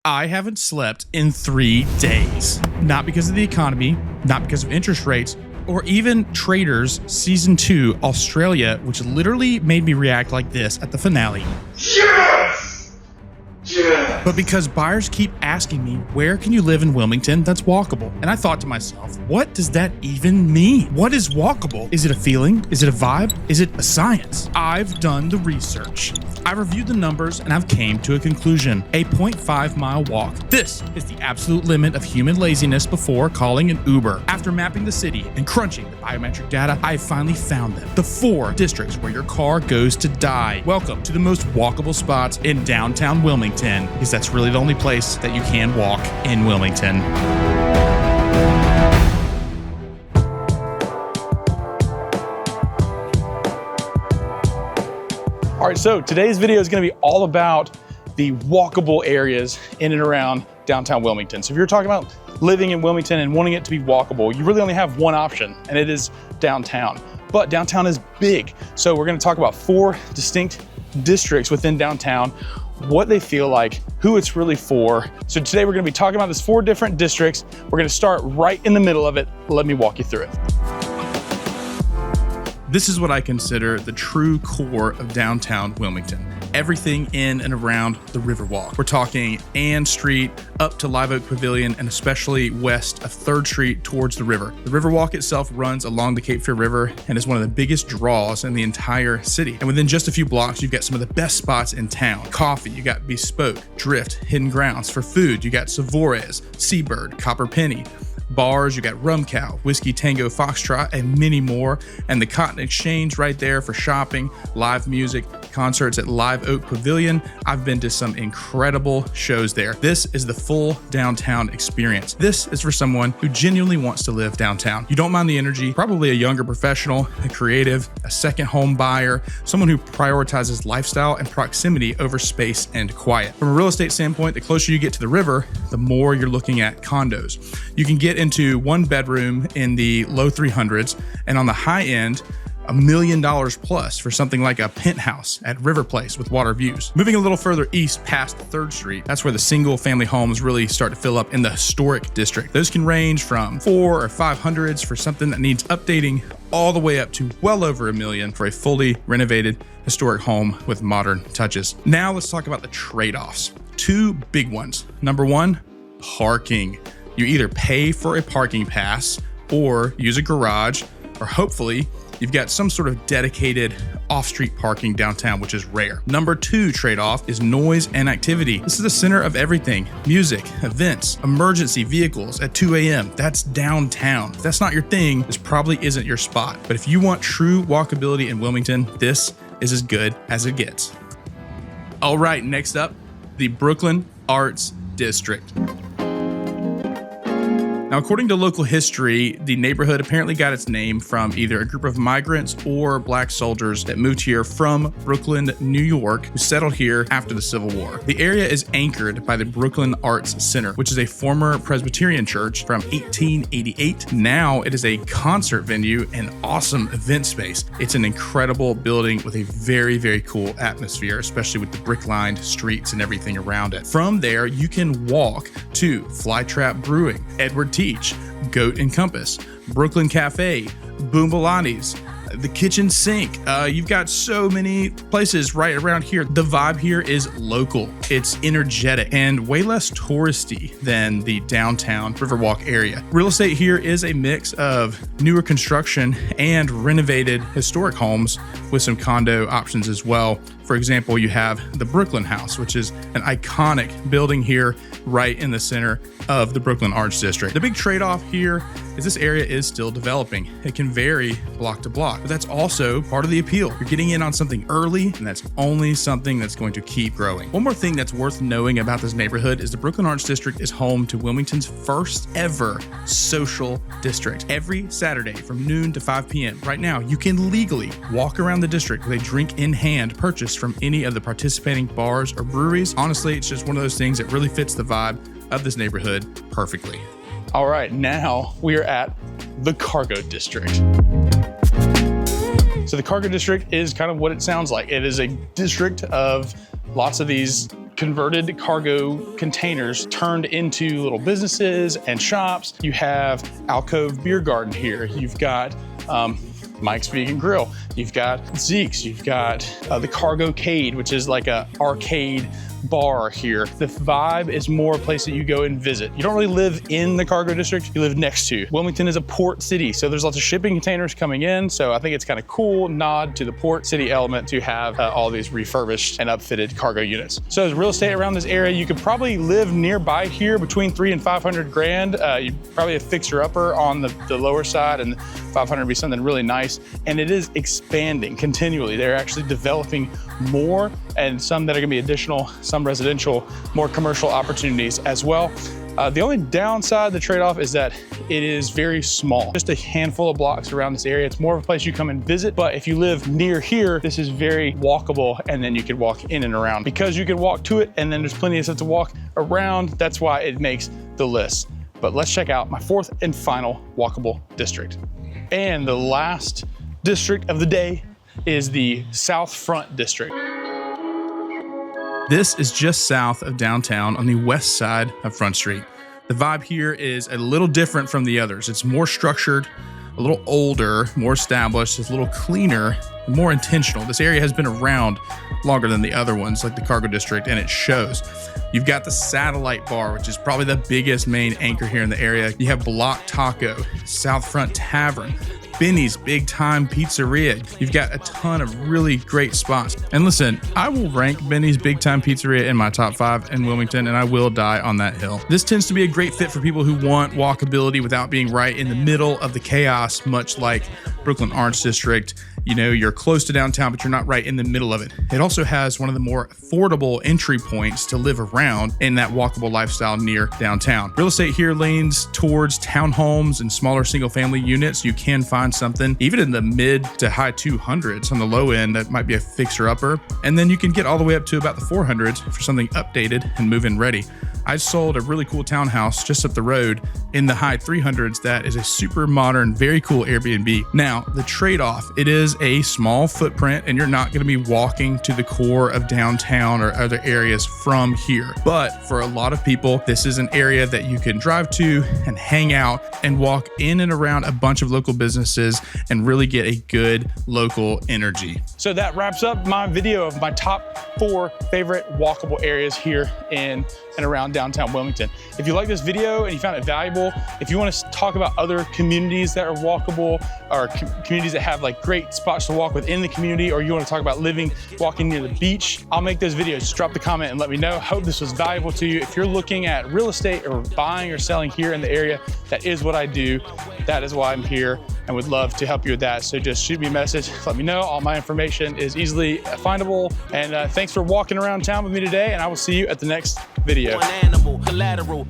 I haven't slept in 3 days. Not because of the economy, not because of interest rates, or even Traders Season 2 Australia, which literally made me react like this at the finale. Yes! Yes! But because buyers keep asking me, where can you live in Wilmington that's walkable? And I thought to myself, what does that even mean? What is walkable? Is it a feeling? Is it a vibe? Is it a science? I've done the research. I've reviewed the numbers and I've came to a conclusion. A 0.5 mile walk. This is the absolute limit of human laziness before calling an Uber. After mapping the city and crunching the biometric data, I have finally found them. The 4 districts where your car goes to die. Welcome to the most walkable spots in downtown Wilmington, because that's really the only place that you can walk in Wilmington. All right, so today's video is going to be all about the walkable areas in and around downtown Wilmington. So if you're talking about living in Wilmington and wanting it to be walkable, you really only have one option, and it is downtown. But downtown is big. So we're going to talk about 4 distinct districts within downtown, what they feel like, who it's really for. So today we're going to be talking about these 4 different districts. We're going to start right in the middle of it. Let me walk you through it. This is what I consider the true core of downtown Wilmington. Everything in and around the Riverwalk. We're talking Ann Street up to Live Oak Pavilion and especially west of 3rd Street towards the river. The Riverwalk itself runs along the Cape Fear River and is one of the biggest draws in the entire city. And within just a few blocks, you've got some of the best spots in town. Coffee, you got Bespoke, Drift, Hidden Grounds. For food, you got Savores, Seabird, Copper Penny. Bars, you got Rum Cow, Whiskey Tango Foxtrot, and many more. And the Cotton Exchange right there for shopping, live music, concerts at Live Oak Pavilion. I've been to some incredible shows there. This is the full downtown experience. This is for someone who genuinely wants to live downtown. You don't mind the energy, probably a younger professional, a creative, a second home buyer, someone who prioritizes lifestyle and proximity over space and quiet. From a real estate standpoint, the closer you get to the river, the more you're looking at condos. You can get into 1 bedroom in the low 300s, and on the high end, $1 million plus for something like a penthouse at River Place with water views. Moving a little further east past 3rd Street, that's where the single family homes really start to fill up in the historic district. Those can range from 400s or 500s for something that needs updating all the way up to well over $1 million for a fully renovated historic home with modern touches. Now let's talk about the trade-offs. 2 big ones. Number 1, parking. You either pay for a parking pass or use a garage, or hopefully you've got some sort of dedicated off-street parking downtown, which is rare. Number 2 trade-off is noise and activity. This is the center of everything. Music, events, emergency vehicles at 2 a.m. That's downtown. If that's not your thing, this probably isn't your spot. But if you want true walkability in Wilmington, this is as good as it gets. All right, next up, the Brooklyn Arts District. Now, according to local history, the neighborhood apparently got its name from either a group of migrants or black soldiers that moved here from Brooklyn, New York, who settled here after the Civil War. The area is anchored by the Brooklyn Arts Center, which is a former Presbyterian church from 1888. Now it is a concert venue and awesome event space. It's an incredible building with a very, very cool atmosphere, especially with the brick-lined streets and everything around it. From there, you can walk to Flytrap Brewing, Edward Teach, Goat and Compass, Brooklyn Cafe, Boombalani's, the kitchen sink. You've got so many places right around here. The vibe here is local. It's energetic and way less touristy than the downtown Riverwalk area. Real estate here is a mix of newer construction and renovated historic homes with some condo options as well. For example, you have the Brooklyn House, which is an iconic building here right in the center of the Brooklyn Arts District. The big trade-off here is this area is still developing. It can vary block to block, but that's also part of the appeal. You're getting in on something early, and that's only something that's going to keep growing. One more thing that's worth knowing about this neighborhood is the Brooklyn Arts District is home to Wilmington's first ever social district. Every Saturday from noon to 5 p.m. Right now, you can legally walk around the district with a drink in hand purchased from any of the participating bars or breweries. Honestly, it's just one of those things that really fits the vibe of this neighborhood perfectly. All right, now we are at the Cargo District. So the Cargo District is kind of what it sounds like. It is a district of lots of these converted cargo containers turned into little businesses and shops. You have Alcove Beer Garden here. You've got Mike's Vegan Grill. You've got Zeke's. You've got the Cargo-cade, which is like a arcade bar here. The vibe is more a place that you go and visit. You don't really live in the cargo district, you live next to. Wilmington is a port city, so there's lots of shipping containers coming in. So I think it's kind of cool nod to the port city element to have all these refurbished and upfitted cargo units. So as real estate around this area, you could probably live nearby here between 300 and 500 grand. You probably a fixer-upper on the lower side, and 500 would be something really nice. And it is expanding continually. They're actually developing more, and some that are gonna be additional, some residential, more commercial opportunities as well. The only downside, the trade-off, is that it is very small. Just a handful of blocks around this area. It's more of a place you come and visit, but if you live near here, this is very walkable, and then you can walk in and around. Because you can walk to it, and then there's plenty of stuff to walk around, that's why it makes the list. But let's check out my fourth and final walkable district. And the last district of the day is the South Front District. This is just south of downtown on the west side of Front Street. The vibe here is a little different from the others. It's more structured, a little older, more established, it's a little cleaner, more intentional. This area has been around longer than the other ones, like the Cargo District, and it shows. You've got the Satellite Bar, which is probably the biggest main anchor here in the area. You have Block Taco, South Front Tavern, Benny's Big Time Pizzeria. You've got a ton of really great spots. And listen, I will rank Benny's Big Time Pizzeria in my top 5 in Wilmington, and I will die on that hill. This tends to be a great fit for people who want walkability without being right in the middle of the chaos, much like Brooklyn Arts District. You know, you're close to downtown, but you're not right in the middle of it. It also has one of the more affordable entry points to live around in that walkable lifestyle near downtown. Real estate here leans towards townhomes and smaller single family units. You can find something even in the mid to high 200s on the low end that might be a fixer upper. And then you can get all the way up to about the 400s for something updated and move-in ready. I sold a really cool townhouse just up the road in the high 300s that is a super modern, very cool Airbnb. Now, the trade-off, it is a small footprint and you're not going to be walking to the core of downtown or other areas from here. But for a lot of people, this is an area that you can drive to and hang out and walk in and around a bunch of local businesses and really get a good local energy. So that wraps up my video of my top 4 favorite walkable areas here in and around downtown Wilmington. If you like this video and you found it valuable, if you want to talk about other communities that are walkable or communities that have like great spots to walk within the community, or you want to talk about walking near the beach, I'll make those videos. Just drop the comment and let me know. Hope this was valuable to you. If you're looking at real estate or buying or selling here in the area, that is what I do. That is why I'm here and would love to help you with that. So just shoot me a message, let me know. All my information is easily findable. And thanks for walking around town with me today, and I will see you at the next video. One animal, collateral.